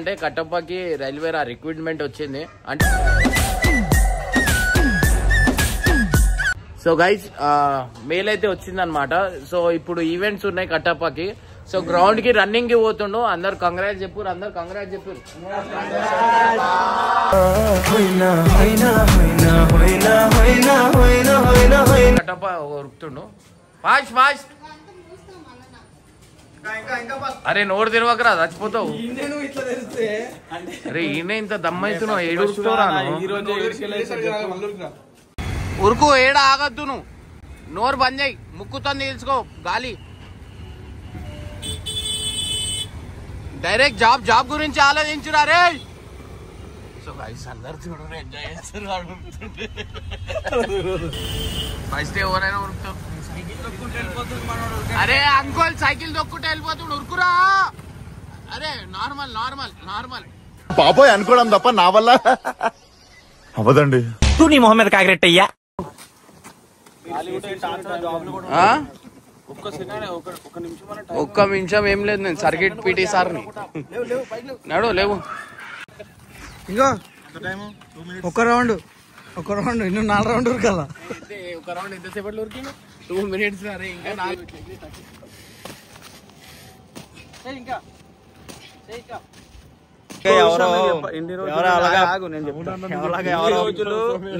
అంటే కట్టప్పకి railway recruitment వచ్చింది అంటే సో గైస్ మెయిల్ అయితే వచ్చిందనమాట. సో ఇప్పుడు ఈవెంట్స్ ఉన్నాయి కట్టప్పకి. సో గ్రౌండ్ కి రన్నింగ్ కి పోతుండు. అందరు కంగ్రాట్స్ చెప్పారు, అందరు కంగ్రాట్స్ చెప్పారు. కట్టప్ప ఉరుకుతుండు ఫాస్ట్ ఫాస్ట్. అరే నోరు తెరవకరా చచ్చిపోతావు. అరే ఈయన ఇంత దమ్మవుతున్నావు, ఏడు ఉరుకు, ఏడ ఆగద్దు నువ్వు, నోరు బంద్ చేయి, ముక్కుతో తీసుకో గాలి. డైరెక్ట్ జాబ్ గురించి ఆలోచించురా రే. సో గైస్ అందరు చూడరు, ఎంజాయ్ చేస్తారు. ఫస్ట్ ఎవరైనా ఉరుకుతారు. అరే అంకుల్ సైకిల్ దొక్కుంటే వెళ్ళిపోతుడు, ఉరుకురా. అరే నార్మల్ నార్మల్ నార్మల్ పాపోయ్ అనుకోవడం తప్ప నా వల్ల అవదండి. నీ మొహం మీద కాకిరెట్టయ్యా. ఒక్క నిమిషం ఏం లేదు, నేను సర్కిట్ పీటీ సార్ని నడు లేవు. ఇంకో ఒక రౌండ్ ఇನ್ನು 4 రౌండ్ ఉరకాల. ఒక రౌండ్ ఎంతసేపట్లో ఉరికిండు? 2 minutes. అరే ఇంకా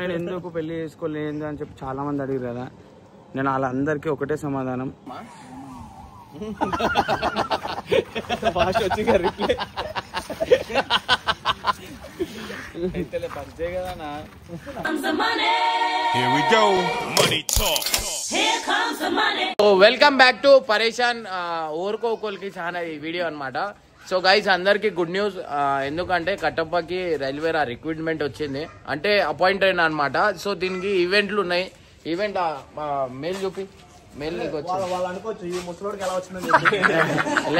నేను ఎందుకు పెళ్లి చేసుకోలేదు అని చెప్పి చాలా మంది అడిగారు కదా. నేను వాళ్ళందరికీ ఒకటే సమాధానం, వెల్కమ్ బ్యాక్ టు పరేషాన్ ఓర్కోకోల్కి చాలా ఈ వీడియో అనమాట. సో గైస్ అందరికి గుడ్ న్యూస్. ఎందుకంటే కట్టప్పకి రైల్వే రిక్రూట్మెంట్ వచ్చింది అంటే అపాయింట్ అయినా అనమాట. సో దీనికి ఈవెంట్లు ఉన్నాయి. ఈవెంట్ మెయిల్ చూపి, మెయిల్ నీకు వచ్చింది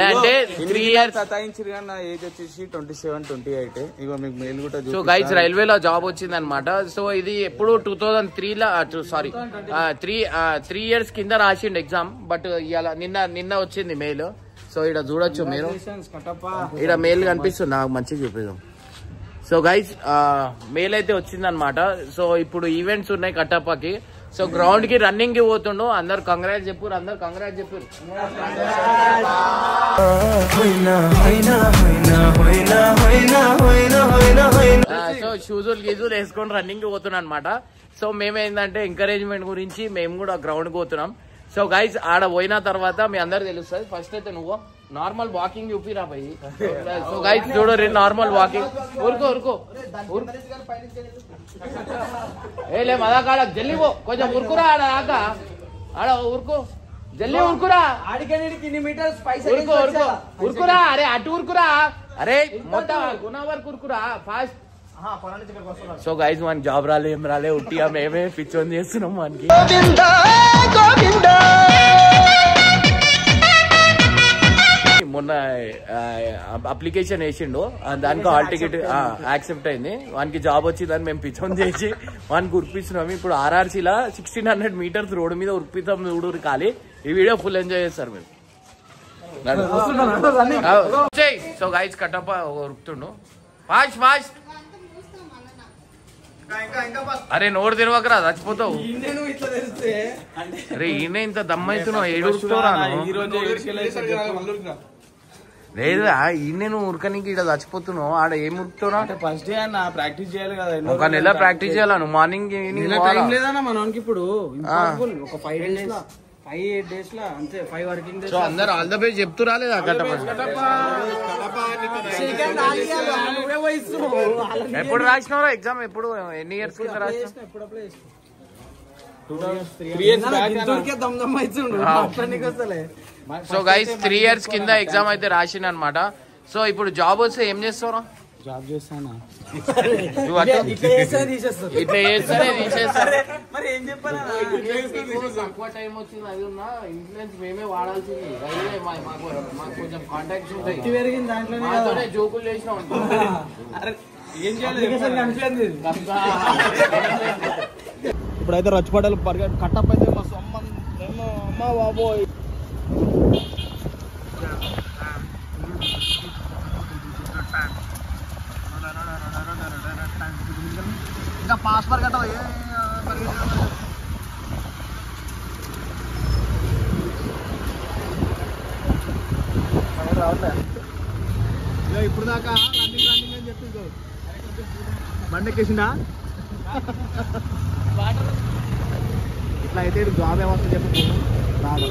అంటే 3 years సతాయించారు కానీ నా ఏజ్ వచ్చేసి 27-28. ఇగో మీకు మెయిల్ కూడా. సో గైస్ రైల్వేలో జాబ్ వచ్చింది అనమాట. సో ఇది ఎప్పుడు 2003లో సారీ 3 years కింద రాసిండు ఎగ్జామ్. బట్ ఇవాళ నిన్న వచ్చింది మెయిల్. సో ఇక్కడ చూడొచ్చు మీరు, ఇక్కడ మెయిల్ కనిపిస్తుంది, నాకు మంచిగా చూపిద్దాం. సో గైస్ మెయిల్ అయితే వచ్చింది అనమాట. సో ఇప్పుడు ఈవెంట్స్ ఉన్నాయి కట్టప్పకి. సో గ్రౌండ్ కి రన్నింగ్ కి పోతుండు. అందరు కంగ్రాట్స్ చెప్పారు, అందరు కంగ్రాట్స్ చెప్పారు. సో షూజులు గీజులు వేసుకొని రన్నింగ్ కి పోతున్నాం అనమాట. సో మేమేందంటే ఎంకరేజ్మెంట్ గురించి మేము కూడా గ్రౌండ్ కి పోతున్నాం. సో గైస్ ఆడ పోయిన తర్వాత మీ అందరు తెలుస్తుంది. ఫస్ట్ అయితే నువ్వు నార్మల్ వాకింగ్ చూపిరా పోయి. సో గైస్ చూడరు నార్మల్ వాకింగ్. ఉరుకో ఏలే మదా కాడ జల్లి పో, కొంచెం ఉరుకురా. ఆడ దాకా ఆడ ఉరుకు, జల్లి ఉరుకురా, ఉరుకురా. అరే అటు ఉరుకురా, అరే మొత్తం గుణ వరకు ఉరుకురా ఫాస్ట్. సో గైస్ మనకి జాబ్ రాలే, ఏం రాలే, ఉట్టిగా మేమే పిచ్చోన్ చేస్తున్నాం. మనకి మొన్న అప్లికేషన్ వేసిండు, దానికి హాల్ టికెట్ యాక్సెప్ట్ అయింది. వానికి జాబ్ వచ్చిందని మేము పిచ్చోన్ చేసి వానికి ఉరిపిస్తున్నాం. ఇప్పుడు RRCలో 1600 meters రోడ్డు మీద ఉరిపిస్తాం. చూడు ఖాళీ. ఈ వీడియో ఫుల్ ఎంజాయ్ చేస్తారు మీరు. సో గైస్ కట్టప్ప ఉరుకుతుండు ఫాస్ట్ ఫాస్ట్. అరే నోరు తెరవకరా చచ్చిపోతావు. అరే ఈయన ఇంత దమ్మవుతున్నావు, ఏడు లేదు ఈయన నువ్వు ఉరకనికి ఇక్కడ చచ్చిపోతున్నావు. ఆడ ఏం ఉరుకుతున్నా? ఫస్ట్ డే అన్న ప్రాక్టీస్ చేయాలి కదా. 1 నెల ప్రాక్టీస్ చేయాలి నువ్వు. మార్నింగ్ లేదన్నా మనకి ఇప్పుడు ఒక 5-8 days లో అంతే, 5 working days. సో అందరు ఆల్ ద బెస్ట్ చెప్తూ రాలేదా కట్టప్ప? ఎప్పుడు రాసినారా ఎగ్జామ్? ఎప్పుడు ఎన్ని ఇయర్స్ కింద రాసిన? సో గైస్ 3 years కింద ఎగ్జామ్ అయితే రాసిన అనమాట. సో ఇప్పుడు జాబ్ వస్తే ఏం చేస్తారా? జాబ్ చేస్తానా? ఇట్లా చేస్తానే తీసేస్తారు. తక్కువ టైం వచ్చింది, అది ఉన్నా ఇన్ఫ్లుయెన్స్ మేమే వాడాల్సింది. రైల్వే మాకు కొంచెం కాంటాక్ట్స్ ఉంటాయి, మాతోనే జోకులు చేసినాం. ఇప్పుడైతే రచ్చిపడ్డలు కట్టప్ అయితే మా అమ్మ బాబోయ్. fan. ఇంకా పాస్పర్ గట్ట ఇప్పుడు దాకా రన్నింగ్ అని చెప్పి బండి ఎక్కేసిందా ఇట్లా అయితే జాబ్ ఏమొస్తుంది చెప్పి రాదు.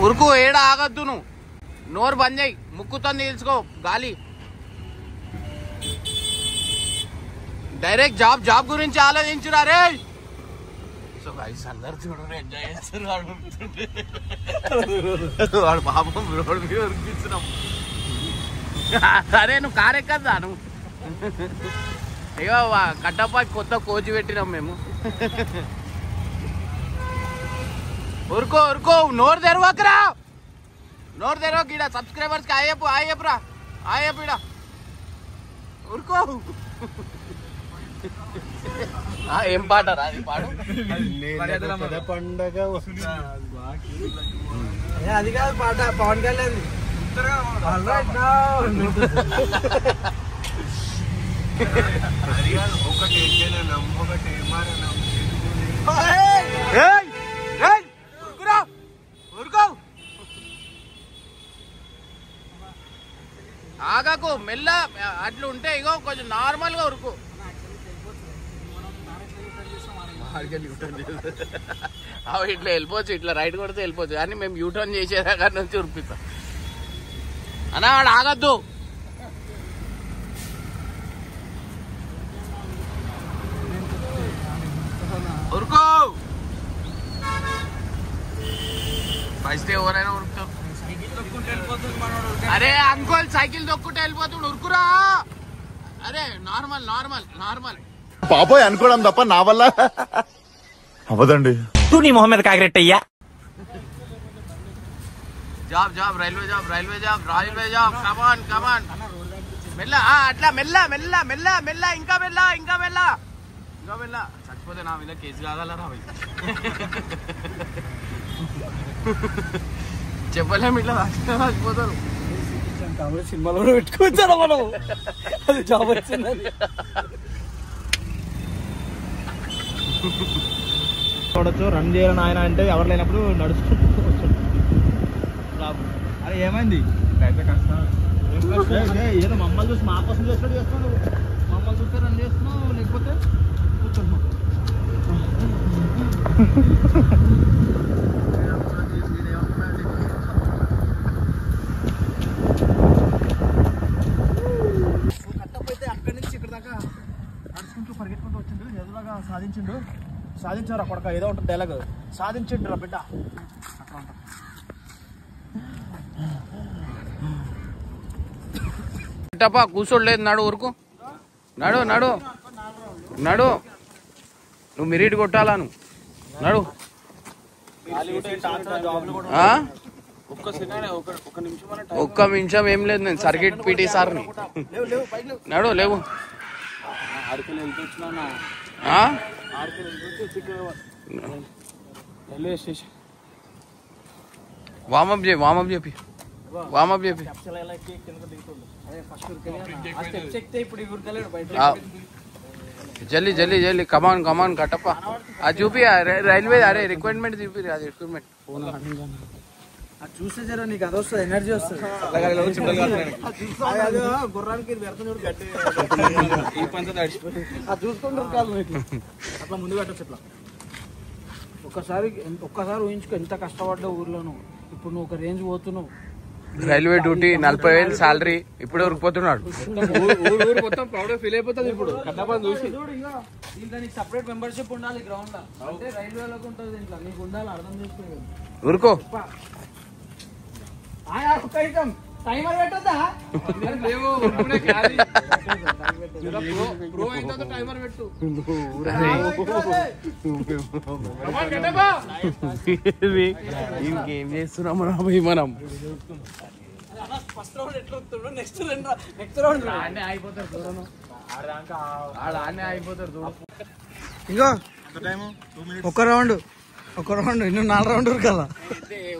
ఉరుకు ఏడ ఆగద్దు నువ్వు నోరు బంద్ చేయి ముక్కుతో నిలుచుకో గాలి డైరెక్ట్ జాబ్ గురించి ఆలోచించురా రే. సో గైస్ అందరు చూడండి ఎంజాయ్ చేస్తారు వాడు పాపం రోడ్ మీద ఉరికిస్తున్నాం. అరే నువ్వు కార్ ఎక్కద్దా నువ్వు ఇక కట్టప్ప కొత్త కోచ్ పెట్టినాం మేము. ఉరుకో నోరు తెరవకరా నోరు తెరవక ఈడ సబ్స్క్రైబర్స్ కి ఆయప్పురా ఆయప్పు ఈడ ఉరుకో. ఏం పాట రాది పాడు పండగ అది కాదు పాట పవన్ కళ్యాణ్ ఆగకు మెల్ల అట్లా ఉంటే ఇగో కొంచెం నార్మల్ గా ఉరుకు. ఇట్లా వెళ్ళిపోవచ్చు ఇట్లా రైట్ కొడితే వెళ్ళిపోవచ్చు కానీ మేము యూటర్న్ చేసేదాకా నుంచి ఉరిపిస్తాం అన్నా వాడు ఆగద్దు. ఉరుకో ఫస్ట్ ఎవరైనా ఉరుకుతాం. అరే అంకోల్ సైకిల్ దొక్కుంటే వెళ్ళిపోతాడు ఉరుకురా. అరే నార్మల్ పాపోయ్ అనుకోవడం తప్ప నా వల్ల అవదండి. నీ మొహం మీద కాకిరెట్టయ్యా. జాబ్ రైల్వే జాబ్ కమాన్ మెల్ల అట్లా మెల్ల ఇంకా మెల్ల చచ్చిపోతే నా మీద కేసు కాగలరా చెప్పలేము ఇట్లా చచ్చిపోతారు. సినిమాలో కూడా పెట్టుకోవచ్చారా మనం అది జాబ్ వచ్చిందని చూడొచ్చు. రన్ చేయాలని ఆయన అంటే ఎవరు లేనప్పుడు నడుచుకుంటూ అరే ఏమైంది ఏదో మమ్మల్ని చూసి మా కోసం చేస్తాడు చేస్తున్నావు మమ్మల్ని చూస్తే రన్ చేస్తున్నావు లేకపోతే కూర్చుంటున్నావు. కట్టపోతే అక్కడి నుంచి ఇక్కడ దాకా నడుచుకుంటూ పరిగెట్టుకుంటూ వచ్చిండు. ఎదురుగా సాధించారు అక్కడ ఏదో ఉంటుంది డైలాగ్ సాధించండి రా బిడ్డ అట్లా ఉంటుంది. కూర్చోలేదు నడు ఊరుకు నడు నువ్వు మిరిట్ కొట్టాలా నువ్వు నడు. ఒక్క నిమిషం ఏం లేదు నేను సర్కిట్ పీటీ సార్ని నడు లేవు. వామప్ చెప్పి జల్లి కమాన్ కట్టప్ప అది చూపి రైల్వే అరే రిక్వైర్మెంట్ చూపి అది రిక్వైర్మెంట్ చూస్తే జర నీకు అది వస్తుంది ఎనర్జీ వస్తుంది. గుర్రానికి చూసుకుంటారు కాదు అట్లా ముందు పెట్టచ్చు. ఇట్లా ఒక్కసారి ఊహించుకో ఎంత కష్టపడ్డావు ఊర్లోను. ఇప్పుడు నువ్వు ఒక రేంజ్ పోతున్నావు. రైల్వే డ్యూటీ 40,000 సాలరీ ఇప్పుడు ఉరికిపోతున్నాడు. ఊరు మొత్తం ప్రౌడ్ ఫీల్ అయిపోతుంది. ఇప్పుడు చూసి దీంట్లో నీకు సపరేట్ మెంబర్షిప్ ఉండాలి గ్రౌండ్ లో. అంటే రైల్వేలోకి ఉంటుంది దీంట్లో నీకు ఉండాలి అర్థం చేసుకోవాలి. ఊరుకో టైమర్ పెట్టద్దా టైమర్ పెట్టు. ఇంకేం చేస్తున్నాం మనం ఫస్ట్ రౌండ్ ఎట్లా వస్తుండో నెక్స్ట్ రౌండ్ అయిపోతారు. ఆడనే అయిపోతారు చూడు. ఇంకో ఒక రౌండ్ ఇನ್ನು 4 రౌండ్ ఉరకాల.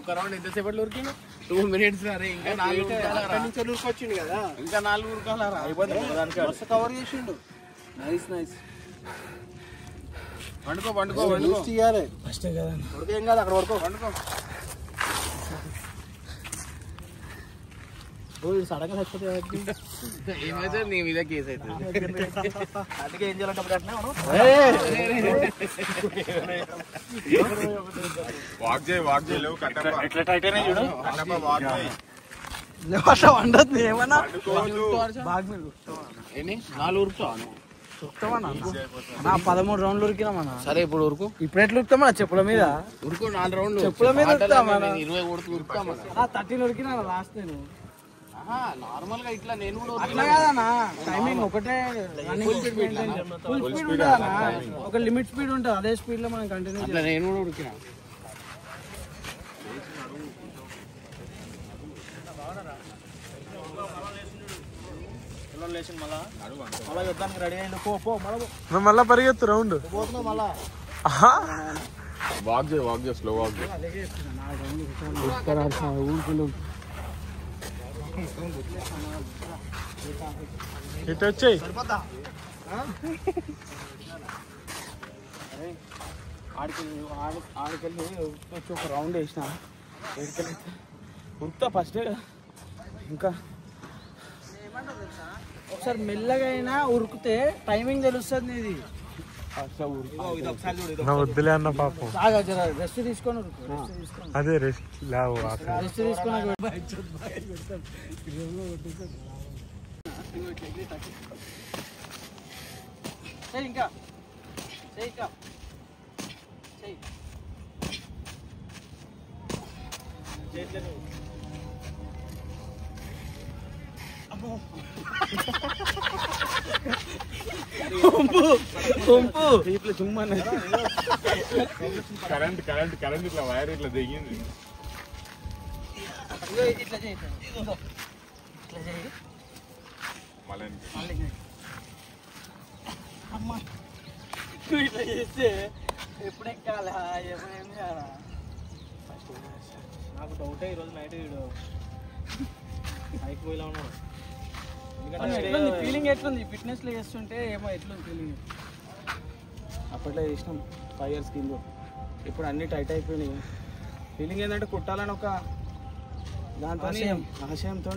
ఒక రౌండ్ ఎంతసేపట్లో ఉరికినా 2 minutes రా. ఇంకా 4 ఉరికొచ్చిండు కదా, ఇంకా 4 ఉరకాలరా. కవర్ చేసిండు. నైస్ వండుకో ఫస్ట్ కదా ఉడకేం కాదు, అక్కడ వరకు వండుకో. సడన్ గా చచ్చిపోతే ఏమైతే నీ మీద కేసు అవుతుంది. అందుకే ఏం చేయాలంటే అప్పుడు అట్లా మనం వండదు ఏమన్నా ఏంటి 4 ఉరుకుతావా? 13 రౌండ్లు ఉరికినామన్నా. సరే ఇప్పుడు ఉరుకు. ఇప్పుడు ఎట్లా ఉరుకుతామన్నా? చెప్పుల మీద ఉరుకు 4 రౌండ్లు. చెప్పుల మీద ఉరుకుతామన్నా. 20 కొడుతూ ఉరుకుతామా? 13 ఉరికినా లాస్ట్ నేను. నార్మల్ గా ఇట్లా నేను కూడా అట్లా కాదన్నా, టైమింగ్ ఒకటే ఫుల్ స్పీడ్ ఉంటుందన్నా. ఒక లిమిట్ స్పీడ్ ఉంటుంది, అదే స్పీడ్ లో మనం కంటిన్యూ అట్లా నేను కూడా ఉరికినా. మళ్ళా యుద్ధానికి రెడీ అయ్యిండు. పో మళ్ళా పరిగెత్తు రౌండ్ పోతున్నావు మళ్ళా. వాక్ చేయి స్లో వాక్ చేయి. ఇటు వచ్చేయి. ఆడికెళ్ళి వచ్చి ఒక రౌండ్ వేసిన ఉరుకుతా ఫస్ట్. ఇంకా ఒకసారి మెల్లగా అయినా ఉరికితే టైమింగ్ తెలుస్తుంది. ఇది వద్దులే అన్న పాపం. రెస్ట్ తీసుకొని అదే రెస్ట్ తీసుకొని ఇంకా కరెంట్ ఇట్లా వైర్ ఇట్లా దిగింది. ఇట్లా చేయి అమ్మా. ఇట్లా చేస్తే ఎప్పుడు ఎక్కాలా ఏమైనా చేయాలా? నాకు డౌటే ఈరోజు నైట్ వీడు అయిపోయేలా ఉన్నాడు. ఎందుకంటే ఫీలింగ్ ఎట్లుంది ఫిట్నెస్ లో చేస్తుంటే ఏమో ఎట్లుంది ఫీలింగ్? అప్పట్లో చేసినాం 5 years కింద, ఇప్పుడు అన్ని టైట్ అయిపోయినాయి. ఫీలింగ్ ఏంటంటే కుట్టాలని ఒక దాంతో ఆశయంతో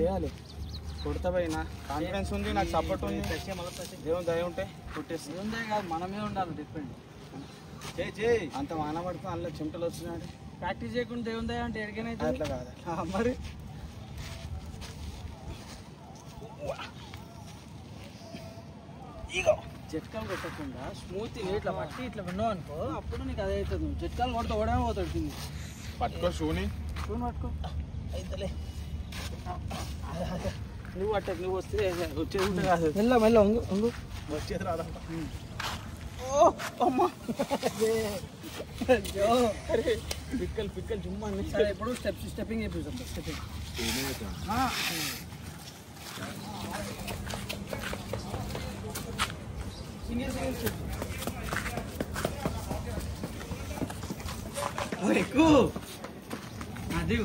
చేయాలి. కొడతా పోయినా కాన్ఫిడెన్స్ ఉంది, నాకు సపోర్ట్ ఉంది, దేవుని దయ ఉంటే కొట్టేసి. దేవుని దయ కాదు, మనమే ఉండాలి. డిపెండ్ అంత వాన పడుతుంది, అందులో చెమటలు వస్తున్నాడు. ప్రాక్టీస్ చేయకుండా దేవుని దయ అంటే ఎడికైనా అట్లా కాదు మరి. జట్కాలు కొట్టకుండా స్మూత్ ఇట్లా పట్టి ఇట్లా విన్నావు అనుకో, అప్పుడు నీకు అదే అవుతుంది. నువ్వు జట్కాలు కొడితే ఓడమే పోతాడు కింద. పట్టుకో షూని పట్టుకో అయితేలే. నువ్వు అట్ట నువ్వు వస్తే వచ్చేది ఉంటే కాదు. మెల్ల వంగు వచ్చేది రాదంట. ఓ అమ్మా పిక్కలు జుమ్మని. సరే ఇప్పుడు స్టెప్పింగ్ చేపిస్తాం. స్టెప్పింగ్ ఎక్కువ అది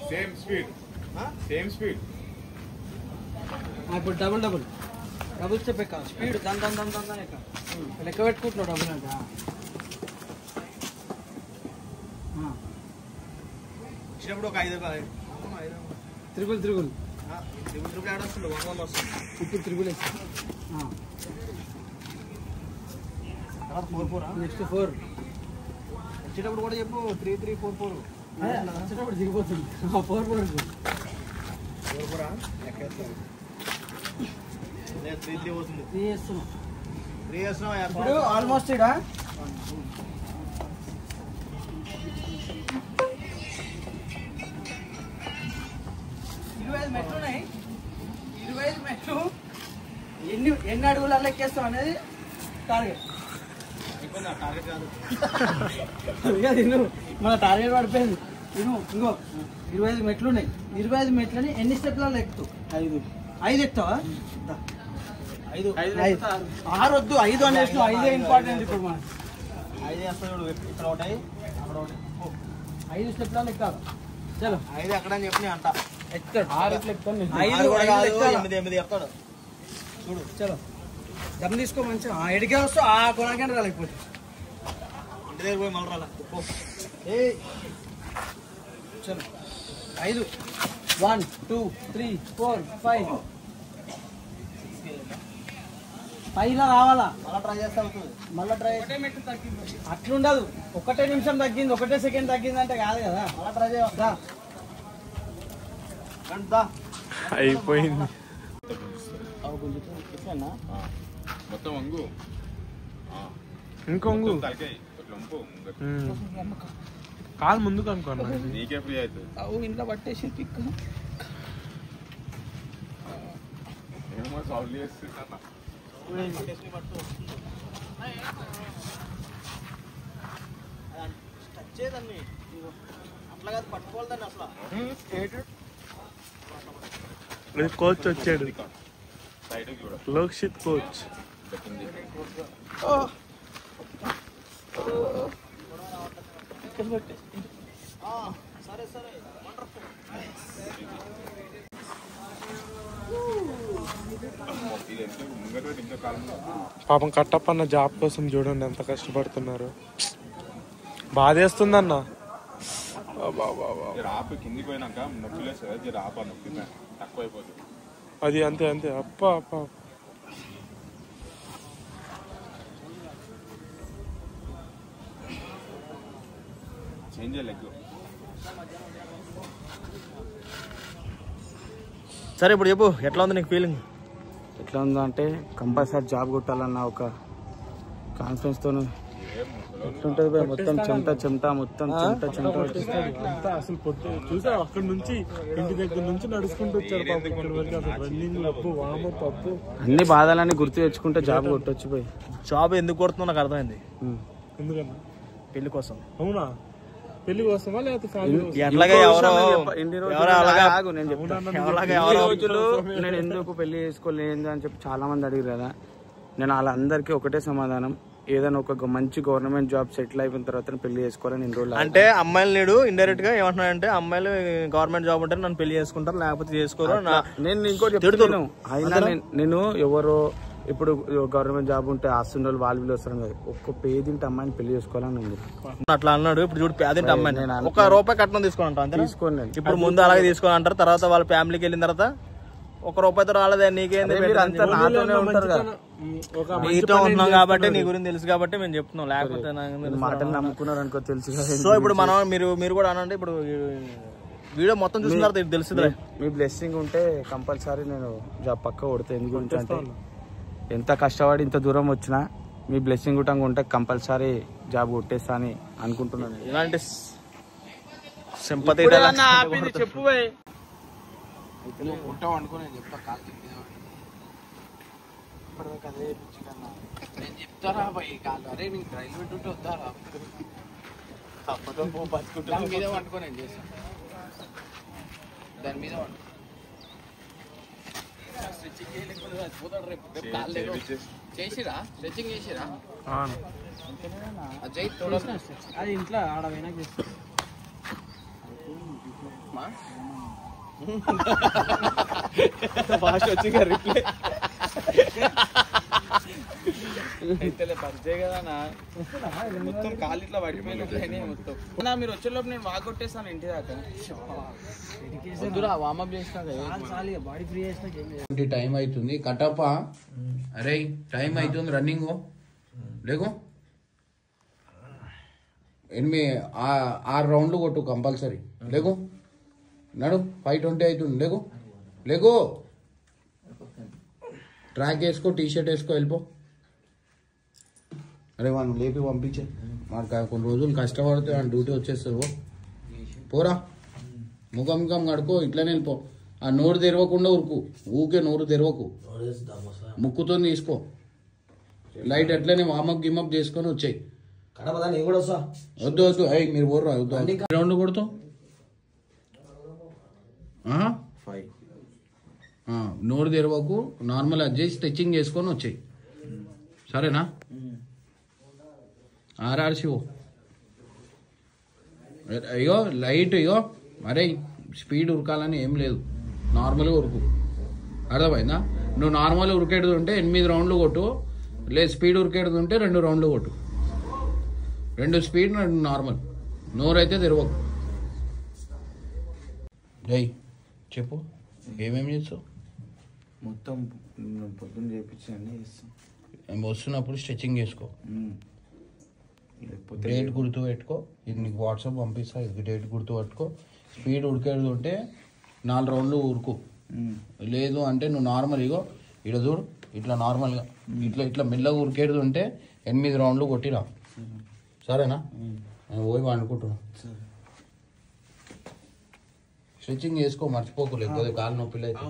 సేమ్ స్పీడ్. ఇప్పుడు డబుల్ స్టెప్ ఎక్క స్పీడ్ దాని ఎక్క లెక్క పెట్టుకుంటున్నావు. డబుల్ అంట వచ్చినప్పుడు ఒక 5 త్రిగులు ఆడొస్తుంది. ఇప్పుడు త్రిగులు వేస్తా. నెక్స్ట్ 4 వచ్చేటప్పుడు కూడా చెప్పు. 3 3 4 4 వచ్చేటప్పుడు దిగిపోతుంది. 4 4 ఇప్పుడు ఆల్మోస్ట్ ఇడా 25 మెట్లు ఉన్నాయి. 25 మెట్లు ఎన్ని అడుగులలో ఎక్కేస్తాం అనేది టార్గెట్. మన టార్గెట్ పడిపోయింది. ఇంకో 25 మెట్లు ఉన్నాయి. 25 మెట్లని ఎన్ని స్టెప్లలో ఎక్కుతావు? 5 ఎక్కుతావా? 6 వద్దు 5 అనేసి 5 ఇంపార్టెంట్ ఇప్పుడు మనం 5 చేస్తాడు ఇక్కడ ఒకటి అక్కడ ఒకటి 5 స్టెప్ల లెక్క చలో 5 ఎక్కడ అని చెప్పి అంట ఎత్తాడు 6 లెక్కని 5 కూడా కాదు 8 చెప్తాడు చూడు చలో దమ్ తీసుకో మంచిగా ఎడికే వస్తూ ఆ కొనకంటే రాలేకపోతే ఇంటి దగ్గర పోయి మళ్ళీ రాలా ఏయ్ చలో 5 1 2 3 4 5 పైలా రావాలా మళ్ళీ ట్రై చేస్తా మళ్ళీ ట్రై అట్లుండదు 1 నిమిషం తగ్గింది 1 సెకండ్ తగ్గింది అంటే కాదు కదా మళ్ళీ ట్రై చేస్తా అయిపోయింది మొత్తం వంగు ఇంకొంగు కాలు ముందుకు అనుకోను నీకే ఫ్రీ అవుతుంది ఇంట్లో పట్టేసి పిక్ ఏమో సాల్వ్ చేస్తున్నా అట్లా కాదు పట్టుకోవాలి దాన్ని అసలు కోచ్ వచ్చాడు లోక్షిత్ కోచ్ సరే సరే పాపం కట్టప్పన్న జాబ్ కోసం చూడండి ఎంత కష్టపడుతున్నారు బాధేస్తుందన్న రాపు కిందికి పోయినాక నొప్పిలేదు సార్ రాపా నొప్పి తక్కువ అయిపోతుంది అది అంతే అంతే అప్ప అప్ప చేంజ్ లెగ్ సరే ఇప్పుడు చెప్పు ఎట్లా ఉంది నీకు ఫీలింగ్ ఎట్లా ఉందో అంటే కంపల్సరీ జాబ్ కొట్టాలన్న ఒక కాన్ఫిడెన్స్ తో ఎట్లుంటది భయ్ మొత్తం చెమట మొత్తం చెమట అసలు చూసా అక్కడ నుంచి ఇంటి దగ్గర నుంచి నడుచుకుంటూ వచ్చారు పాపం ఇక్కడ వరకు అసలు రన్నింగ్ అప్పు వామ పప్పు అన్ని బాధలన్నీ గుర్తు తెచ్చుకుంటే జాబ్ కొట్టొచ్చు పోయి జాబ్ ఎందుకు కొడుతున్నా నాకు అర్థమైంది ఎందుకన్నా పెళ్లి కోసం. అవునా పెళ్లి కోసమా లేకపోతే ఎట్లాగా ఎవరో నేను ఎందుకు పెళ్లి చేసుకోలేదు అని చెప్పి చాలా మంది అడిగారు కదా. నేను వాళ్ళందరికీ ఒకటే సమాధానం, ఏదైనా ఒక మంచి గవర్నమెంట్ జాబ్ సెటిల్ అయిపోయిన తర్వాత పెళ్లి చేసుకోవాలని ఇన్ని రోజులు. అంటే అమ్మాయిలు నేడు ఇండైరెక్ట్ గా ఏమంటున్నాడంటే అమ్మాయిలు గవర్నమెంట్ జాబ్ ఉంటే నన్ను పెళ్లి చేసుకుంటారు లేకపోతే చేసుకోరు. నేను ఇంకోటి చెప్తున్నాను, అయినా నేను ఎవరో ఇప్పుడు గవర్నమెంట్ జాబ్ ఉంటే ఆస్తుండే వాళ్ళు వీళ్ళు వస్తారు కదా, ఒక్క పేదింటి అమ్మాయిని పెళ్లి చేసుకోవాలని ఉంది. అట్లా అన్నాడు. ఇప్పుడు చూడు పేదింటి అమ్మాయి ఒక రూపాయి కట్నం తీసుకోవాలంట, తీసుకోండి. ఇప్పుడు ముందు అలాగే తీసుకోవాలంటారు, తర్వాత వాళ్ళ ఫ్యామిలీకి వెళ్ళిన తర్వాత ఒక రూపాయితో రాలేదే నీకేంది, నాతోనే ఉంటారు కదా. నీతో ఉంటున్నాం కాబట్టి నీ గురించి తెలుసు కాబట్టి మేము చెప్తున్నాం, లేకపోతే మాటలు నమ్ముకున్నారు అనుకో తెలుసు కదా. సో ఇప్పుడు మనం మీరు కూడా అనండి, ఇప్పుడు వీడియో మొత్తం చూసిన తర్వాత తెలుస్తుంది. మీ బ్లెస్సింగ్ ఉంటే కంపల్సరీ నేను జాబ్ పక్క కొడతా. ఎందుకు అంటే ఎంత కష్టపడి ఇంత దూరం వచ్చినా మీ బ్లెస్సింగ్ గుట్టంగా ఉంటే కంపల్సరీ జాబ్ కొట్టేస్తా అని అనుకుంటున్నాను. ఇలాంటి సింపతి చెప్పు చెప్తారా కాదు, అరే నీకు రైలు పెట్టుంటే వద్దారా దాని మీద పట్టుకొని నేను చేస్తాను, దాని మీద చేసిరా స్ట్రెచ్చింగ్ చేసిరా అజయ్ అది ఇంట్లో ఆడ వెనక వచ్చి రిప్లై పరిచయం కదా మొత్తం కాళ్ళు ఇట్లా పడిపోయినట్లయినా మొత్తం. మీరు వచ్చేలోపు నేను వాగొట్టేస్తాను ఇంటి దాకా. వామప్ చేసినా బాడీ ఫ్రీ చేసినా టైం అవుతుంది. కటప్ప అరే టైం అవుతుంది, రన్నింగ్ లేకు 6 రౌండ్లు కొట్టు కంపల్సరీ. లేకు నడు 5:20 అవుతుంది. లేకు ట్రాక్ వేసుకో, టీషర్ట్ వేసుకో, వెళ్ళిపో. అరే వాడిని లేపి పంపించే, మాకు కొన్ని రోజులు కష్టపడితే వాడి డ్యూటీ వచ్చేస్తుంది. పోరా ముఖం కడుకో, ఇట్లనే వెళ్ళిపో. ఆ నోరు తెరవకుండా ఉరుకు, ఊకే నోరు తెరవకు, ముక్కుతో తీసుకో. లైట్ అట్లనే వామప్ గిమప్ చేసుకొని వచ్చాయి. వద్దు అయ్యి మీరు పోర్రా, వద్దు. రౌండ్ కొడుతావు నోరు తెరవకు, నార్మల్ అది చేసి స్ట్రెచ్చింగ్ చేసుకొని వచ్చాయి. సరేనా? ఆర్ఆర్సి అయ్యో లైట్ అయ్యో అరే స్పీడ్ ఉరకాలని ఏం లేదు, నార్మల్గా ఉరుకు. అర్థమైందా? నువ్వు నార్మల్ ఉరికేది ఉంటే 8 రౌండ్లు కొట్టు, లేదు స్పీడ్ ఉరికేది ఉంటే 2 రౌండ్లు కొట్టు. 2 స్పీడ్ 2 నార్మల్. నోరైతే తెరవకు. డై చెప్పు ఏమేమి చేస్తావు? మొత్తం పొద్దున్న చేయించి అన్నీ చేస్తాం. వస్తున్నప్పుడు స్ట్రెచ్చింగ్ చేసుకో. లేకపోతే డేట్ గుర్తు పెట్టుకో, ఇది నీకు వాట్సాప్ పంపిస్తా, ఇది డేట్ గుర్తు పెట్టుకో. స్పీడ్ ఉరికేది ఉంటే 4 రౌండ్లు ఉరుకు, లేదు అంటే నువ్వు నార్మల్ ఇగో ఇట్లా చూడు, ఇట్లా నార్మల్గా ఇట్లా మెల్లగా ఉరికేది ఉంటే 8 రౌండ్లు కొట్టిరా. సరేనా? నేను పోయి అనుకుంటున్నా. స్ట్రెచ్చింగ్ చేసుకో, మర్చిపోకు, లేకపోతే కాలు నొప్పిలు అయితే.